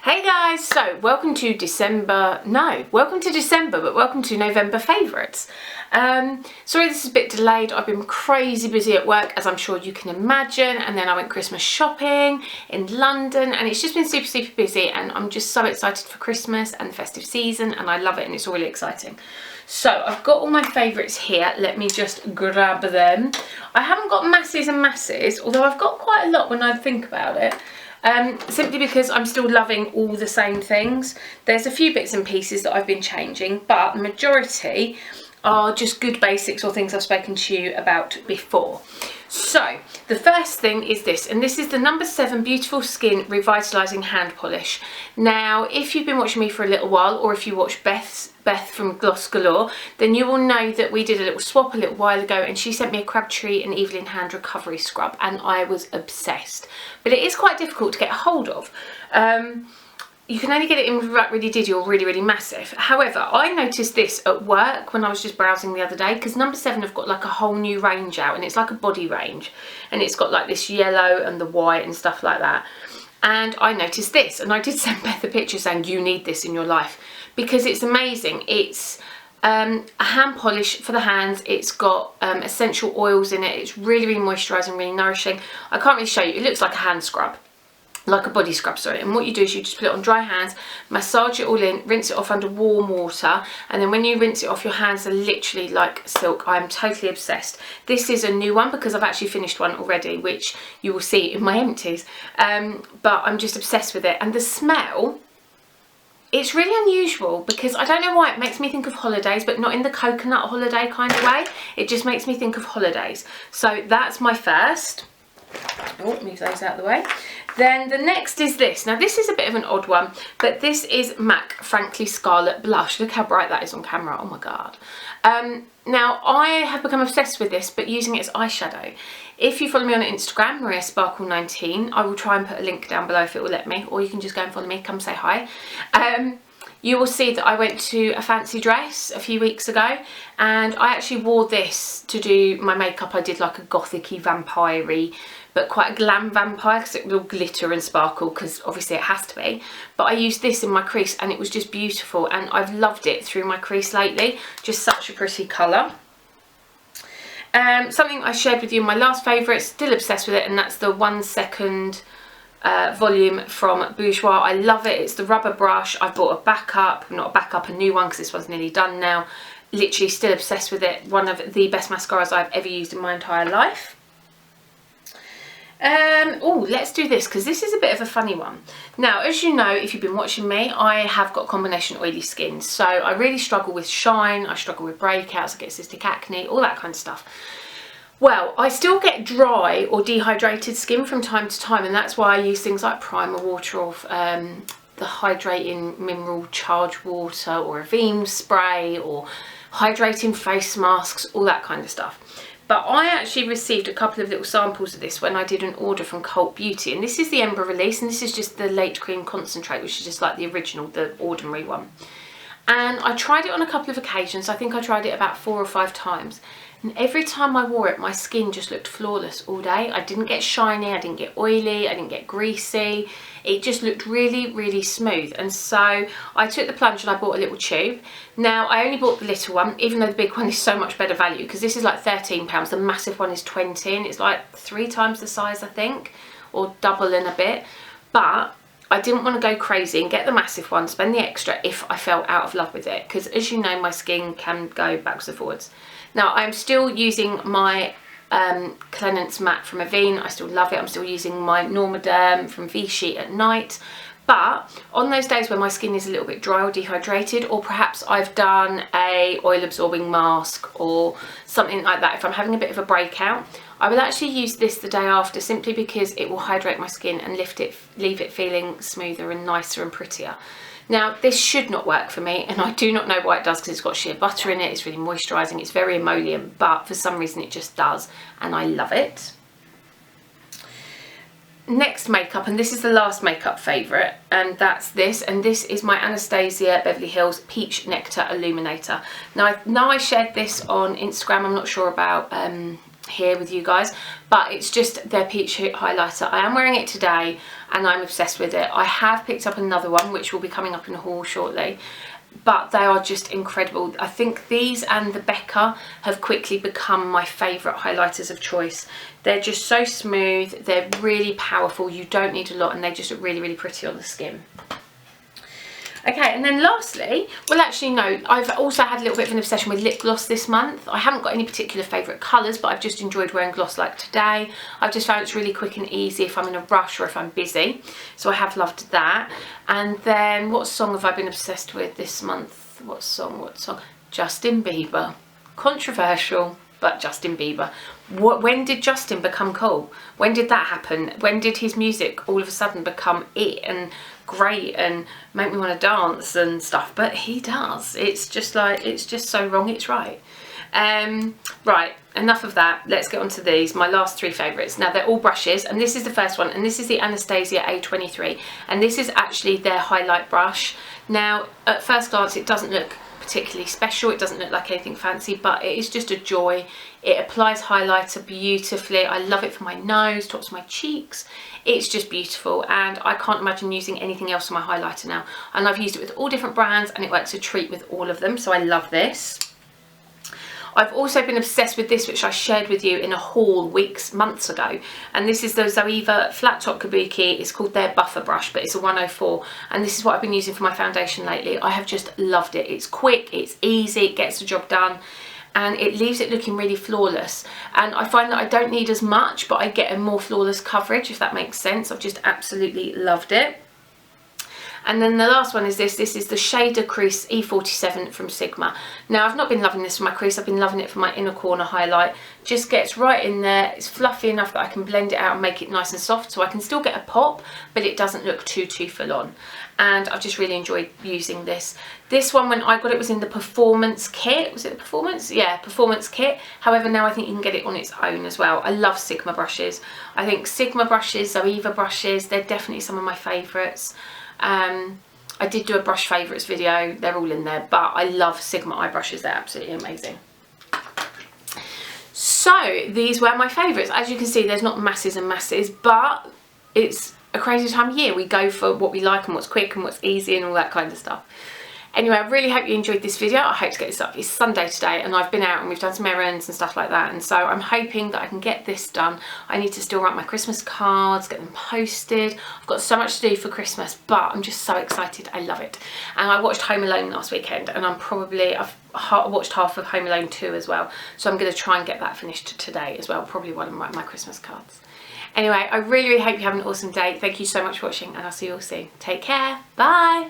Hey guys, so welcome to December, but welcome to November favourites. Sorry this is a bit delayed. I've been crazy busy at work, as I'm sure you can imagine, and then I went Christmas shopping in London, and it's just been super busy, and I'm just so excited for Christmas and the festive season, and I love it, and it's all really exciting. So I've got all my favourites here. Let me just grab them. I haven't got masses and masses, although I've got quite a lot when I think about it. Simply because I'm still loving all the same things. There's a few bits and pieces that I've been changing, but the majority are just good basics or things I've spoken to you about before. So the first thing is this, and this is the number 7 Beautiful Skin Revitalising Hand Polish. Now, if you've been watching me for a little while, or if you watch Beth from Gloss Galore, then you will know that we did a little swap a little while ago, and she sent me a Crabtree and Evelyn Hand Recovery Scrub, and I was obsessed. But it is quite difficult to get a hold of. You can only get it in like really diddy or really massive. However, I noticed this at work when I was just browsing the other day, because number 7 have got like a whole new range out, and it's like a body range, and it's got like this yellow and the white and stuff like that. And I noticed this, and I did send Beth a picture saying you need this in your life, because it's amazing. It's a hand polish for the hands. It's got essential oils in it. It's really moisturising, really nourishing. I can't really show you. It looks like a hand scrub. Like a body scrub, sorry. And what you do is you just put it on dry hands, massage it all in, rinse it off under warm water, and then when you rinse it off, your hands are literally like silk. I am totally obsessed. This is a new one because I've actually finished one already, which you will see in my empties. But I'm just obsessed with it. And the smell, it's really unusual, because I don't know why it makes me think of holidays, but not in the coconut holiday kind of way. It just makes me think of holidays. So that's my first. Oh, move those out of the way. Then the next is this. Now this is a bit of an odd one, but this is MAC Frankly Scarlet Blush. Look how bright that is on camera. Oh my god. Now I have become obsessed with this, but using it as eyeshadow. If you follow me on Instagram, Mariasparkle19, I will try and put a link down below if it will let me, or you can just go and follow me, come say hi. You will see that I went to a fancy dress a few weeks ago, and I actually wore this to do my makeup. I did like a gothic-y, vampire-y, but quite a glam vampire, because it will glitter and sparkle, because obviously it has to be. But I used this in my crease, and it was just beautiful, and I've loved it through my crease lately. Just such a pretty colour. Something I shared with you in my last favourite, still obsessed with it, and that's the 1 second volume from Bourjois. I love it. It's the rubber brush. I bought a backup, not a backup, a new one, because this one's nearly done now. Literally still obsessed with it. One of the best mascaras I've ever used in my entire life. Oh, let's do this, because this is a bit of a funny one. Now, as you know, if you've been watching me, I have got combination oily skin, so I really struggle with shine, I struggle with breakouts, I get cystic acne, all that kind of stuff. Well, I still get dry or dehydrated skin from time to time, and that's why I use things like primer water, or the hydrating mineral charged water, or a Veeam spray, or hydrating face masks, all that kind of stuff. But I actually received a couple of little samples of this when I did an order from Cult Beauty, and this is the Ember Release, and this is just the Late Cream Concentrate, which is just like the original, the ordinary one. And I tried it on a couple of occasions. I think I tried it about 4 or 5 times. And every time I wore it, my skin just looked flawless all day. I didn't get shiny, I didn't get oily, I didn't get greasy. It just looked really smooth. And so I took the plunge and I bought a little tube. Now, I only bought the little one, even though the big one is so much better value, because this is like £13. The massive one is 20, and it's like 3 times the size, I think, or double and a bit. But I didn't want to go crazy and get the massive one, spend the extra if I fell out of love with it, because as you know, my skin can go backwards and forwards. Now, I'm still using my Cleanance Matte from Avene. I still love it. I'm still using my Normaderm from Vichy at night. But on those days when my skin is a little bit dry or dehydrated, or perhaps I've done a oil absorbing mask or something like that, if I'm having a bit of a breakout, I will actually use this the day after, simply because it will hydrate my skin and leave it feeling smoother and nicer and prettier. Now, this should not work for me, and I do not know why it does, because it's got shea butter in it, it's really moisturising, it's very emollient, but for some reason it just does, and I love it. Next makeup, and this is the last makeup favourite, and that's this, and this is my Anastasia Beverly Hills Peach Nectar Illuminator. Now, I shared this on Instagram. I'm not sure about here with you guys, but it's just their peach highlighter. I am wearing it today and I'm obsessed with it. I have picked up another one which will be coming up in a haul shortly, but they are just incredible. I think these and the Becca have quickly become my favourite highlighters of choice. They're just so smooth, they're really powerful, you don't need a lot, and they just look really, really pretty on the skin. Okay, and then lastly, well actually no, I've also had a little bit of an obsession with lip gloss this month. I haven't got any particular favourite colours, but I've just enjoyed wearing gloss like today. I've just found it's really quick and easy if I'm in a rush or if I'm busy. So I have loved that. And then what song have I been obsessed with this month? What song? Justin Bieber. Controversial, but Justin Bieber. When did Justin become cool? When did that happen? When did his music all of a sudden become it and great and make me want to dance and stuff? But he does. It's just like, it's just so wrong it's right. Right, enough of that. Let's get on to these, my last three favourites. Now they're all brushes, and this is the first one, and this is the Anastasia A23, and this is actually their highlight brush. Now at first glance it doesn't look particularly special, it doesn't look like anything fancy, but it is just a joy. It applies highlighter beautifully. I love it for my nose, tops of my cheeks. It's just beautiful, and I can't imagine using anything else on my highlighter now. And I've used it with all different brands and it works a treat with all of them, so I love this. I've also been obsessed with this, which I shared with you in a haul months ago, and this is the Zoeva Flat Top Kabuki. It's called their Buffer Brush, but it's a 104, and this is what I've been using for my foundation lately. I have just loved it. It's quick, it's easy, it gets the job done, and it leaves it looking really flawless. And I find that I don't need as much, but I get a more flawless coverage, if that makes sense. I've just absolutely loved it. And then the last one is this is the Shader Crease E47 from Sigma. Now I've not been loving this for my crease, I've been loving it for my inner corner highlight. Just gets right in there, it's fluffy enough that I can blend it out and make it nice and soft, so I can still get a pop, but it doesn't look too full on. And I've just really enjoyed using this. This one, when I got it, was in the Performance kit. Was it the Performance? Yeah, Performance kit. However, now I think you can get it on its own as well. I love Sigma brushes. I think Sigma brushes, Zoeva brushes, they're definitely some of my favourites. I did do a brush favourites video, they're all in there, but I love Sigma eye brushes, they're absolutely amazing. So these were my favourites. As you can see, there's not masses and masses, but it's a crazy time of year. We go for what we like and what's quick and what's easy and all that kind of stuff. Anyway, I really hope you enjoyed this video. I hope to get this up. It's Sunday today and I've been out and we've done some errands and stuff like that, and so I'm hoping that I can get this done. I need to still write my Christmas cards, get them posted. I've got so much to do for Christmas, but I'm just so excited. I love it. And I watched Home Alone last weekend, and I've watched half of Home Alone 2 as well, so I'm going to try and get that finished today as well, probably while I'm writing my Christmas cards. Anyway, I really hope you have an awesome day. Thank you so much for watching, and I'll see you all soon. Take care. Bye.